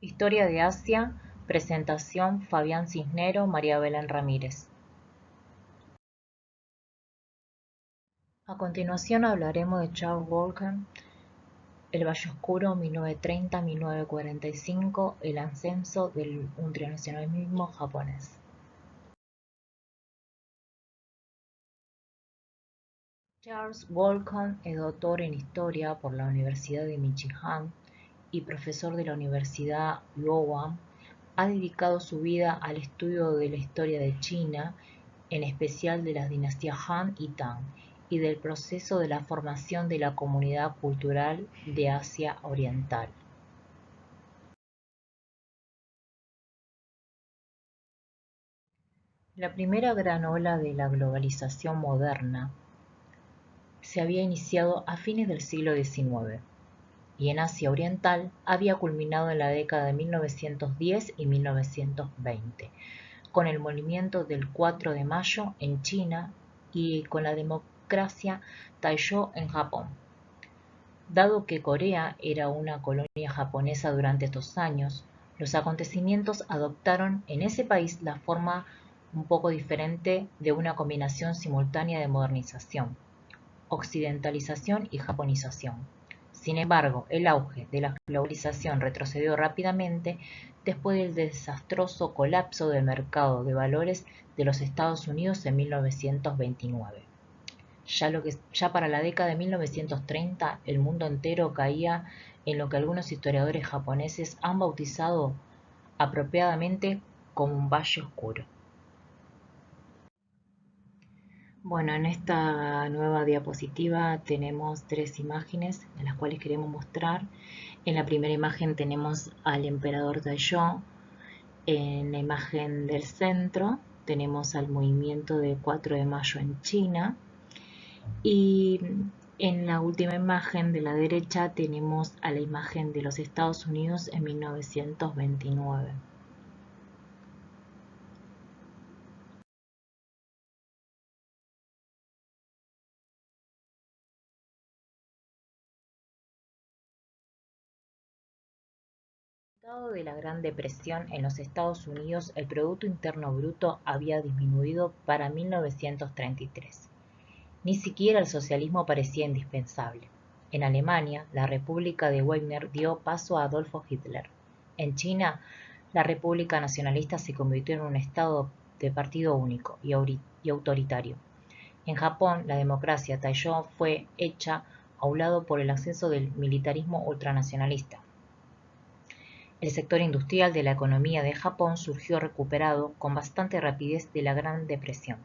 Historia de Asia, presentación Fabián Cisnero, María Belén Ramírez. A continuación hablaremos de Charles Wolcott, El Valle Oscuro, 1930-1945, el ascenso del ultranacionalismo japonés. Charles Wolcott es doctor en Historia por la Universidad de Michigan y profesor de la Universidad Iowa. Ha dedicado su vida al estudio de la historia de China, en especial de las dinastías Han y Tang, y del proceso de la formación de la comunidad cultural de Asia Oriental. La primera gran ola de la globalización moderna se había iniciado a fines del siglo XIX y en Asia Oriental había culminado en la década de 1910 y 1920, con el movimiento del 4 de mayo en China y con la democracia Taizhou en Japón. Dado que Corea era una colonia japonesa durante estos años, los acontecimientos adoptaron en ese país la forma un poco diferente de una combinación simultánea de modernización, occidentalización y japonización. Sin embargo, el auge de la globalización retrocedió rápidamente después del desastroso colapso del mercado de valores de los Estados Unidos en 1929. Ya para la década de 1930, el mundo entero caía en lo que algunos historiadores japoneses han bautizado apropiadamente como un valle oscuro. Bueno, en esta nueva diapositiva tenemos tres imágenes en las cuales queremos mostrar. En la primera imagen tenemos al emperador Taizhou. En la imagen del centro tenemos al movimiento de 4 de mayo en China. Y en la última imagen de la derecha tenemos a la imagen de los Estados Unidos en 1929. Dado de la Gran Depresión en los Estados Unidos, el Producto Interno Bruto había disminuido para 1933. Ni siquiera el socialismo parecía indispensable. En Alemania, la República de Weimar dio paso a Adolfo Hitler. En China, la República Nacionalista se convirtió en un estado de partido único y autoritario. En Japón, la democracia Taizhou fue hecha a un lado por el ascenso del militarismo ultranacionalista. El sector industrial de la economía de Japón surgió recuperado con bastante rapidez de la Gran Depresión.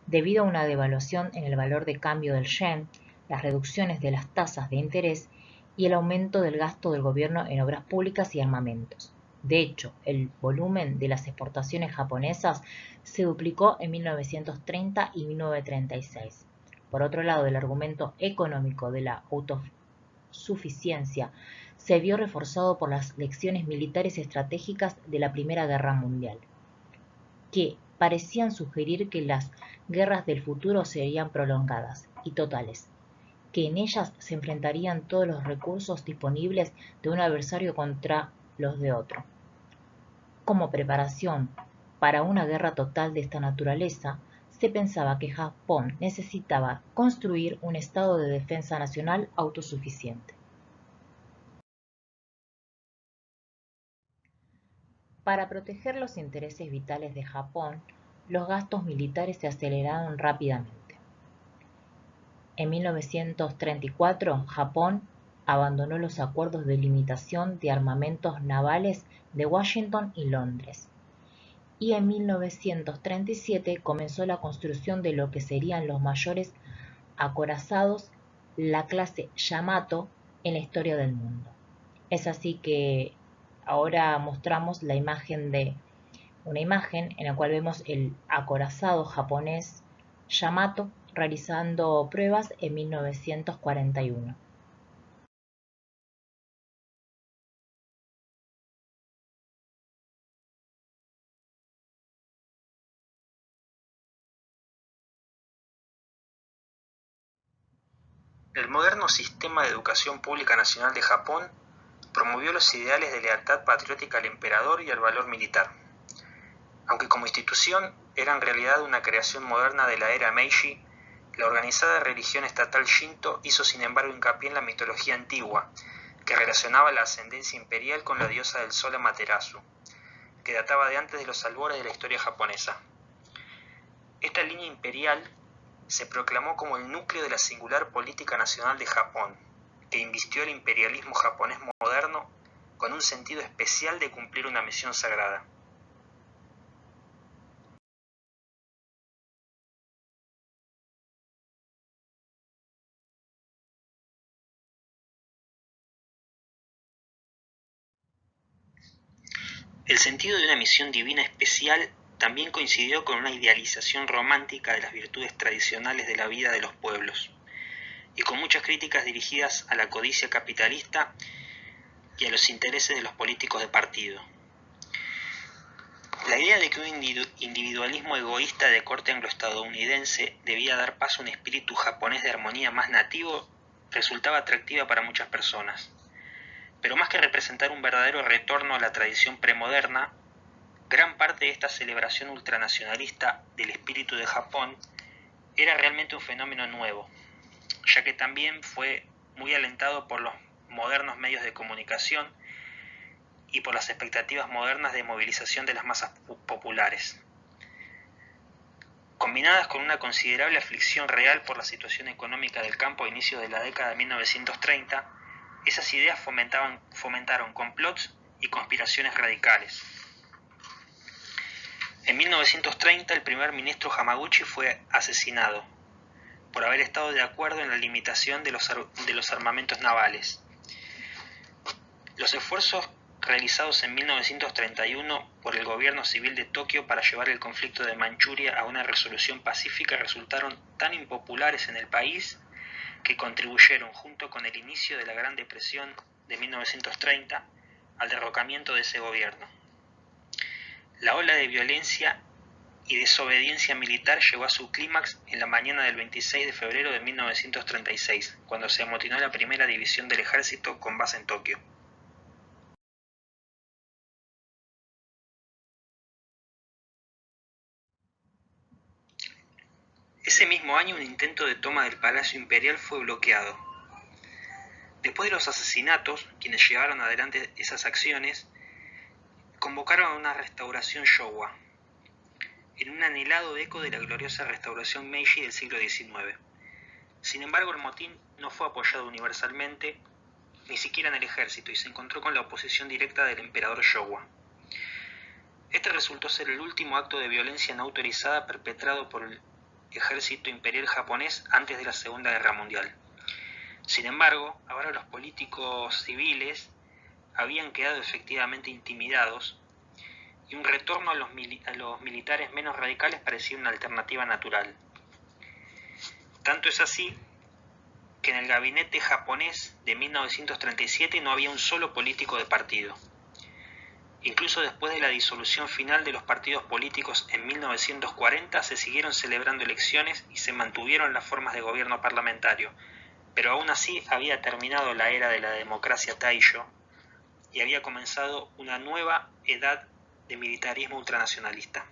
Debido a una devaluación en el valor de cambio del yen, las reducciones de las tasas de interés y el aumento del gasto del gobierno en obras públicas y armamentos. De hecho, el volumen de las exportaciones japonesas se duplicó en 1930 y 1936. Por otro lado, el argumento económico de la autosuficiencia se vio reforzado por las lecciones militares estratégicas de la Primera Guerra Mundial, que parecían sugerir que las guerras del futuro serían prolongadas y totales, que en ellas se enfrentarían todos los recursos disponibles de un adversario contra los de otro. Como preparación para una guerra total de esta naturaleza, se pensaba que Japón necesitaba construir un estado de defensa nacional autosuficiente. Para proteger los intereses vitales de Japón, los gastos militares se aceleraron rápidamente. En 1934, Japón abandonó los acuerdos de limitación de armamentos navales de Washington y Londres, y en 1937 comenzó la construcción de lo que serían los mayores acorazados, la clase Yamato, en la historia del mundo. Es así que ahora mostramos una imagen en la cual vemos el acorazado japonés Yamato realizando pruebas en 1941. El moderno sistema de educación pública nacional de Japón promovió los ideales de lealtad patriótica al emperador y al valor militar. Aunque como institución era en realidad una creación moderna de la era Meiji, la organizada religión estatal Shinto hizo sin embargo hincapié en la mitología antigua, que relacionaba la ascendencia imperial con la diosa del sol Amaterasu, que databa de antes de los albores de la historia japonesa. Esta línea imperial se proclamó como el núcleo de la singular política nacional de Japón, que invistió al imperialismo japonés moderno con un sentido especial de cumplir una misión sagrada. El sentido de una misión divina especial también coincidió con una idealización romántica de las virtudes tradicionales de la vida de los pueblos, y con muchas críticas dirigidas a la codicia capitalista y a los intereses de los políticos de partido. La idea de que un individualismo egoísta de corte anglo-estadounidense debía dar paso a un espíritu japonés de armonía más nativo resultaba atractiva para muchas personas. Pero más que representar un verdadero retorno a la tradición premoderna, gran parte de esta celebración ultranacionalista del espíritu de Japón era realmente un fenómeno nuevo, ya que también fue muy alentado por los modernos medios de comunicación y por las expectativas modernas de movilización de las masas populares. Combinadas con una considerable aflicción real por la situación económica del campo a inicios de la década de 1930, esas ideas fomentaron complots y conspiraciones radicales. En 1930 el primer ministro Hamaguchi fue asesinado por haber estado de acuerdo en la limitación de los armamentos navales. Los esfuerzos realizados en 1931 por el gobierno civil de Tokio para llevar el conflicto de Manchuria a una resolución pacífica resultaron tan impopulares en el país que contribuyeron, junto con el inicio de la Gran Depresión de 1930, al derrocamiento de ese gobierno. La ola de violencia y desobediencia militar llegó a su clímax en la mañana del 26 de febrero de 1936, cuando se amotinó la primera división del ejército con base en Tokio. Ese mismo año un intento de toma del Palacio Imperial fue bloqueado. Después de los asesinatos, quienes llevaron adelante esas acciones convocaron a una restauración Showa, en un anhelado eco de la gloriosa restauración Meiji del siglo XIX. Sin embargo, el motín no fue apoyado universalmente, ni siquiera en el ejército, y se encontró con la oposición directa del emperador Showa. Este resultó ser el último acto de violencia no autorizada perpetrado por el ejército imperial japonés antes de la Segunda Guerra Mundial. Sin embargo, ahora los políticos civiles habían quedado efectivamente intimidados y un retorno a los militares menos radicales parecía una alternativa natural. Tanto es así que en el gabinete japonés de 1937 no había un solo político de partido. Incluso después de la disolución final de los partidos políticos en 1940 se siguieron celebrando elecciones y se mantuvieron las formas de gobierno parlamentario, pero aún así había terminado la era de la democracia Taisho y había comenzado una nueva edad de militarismo ultranacionalista.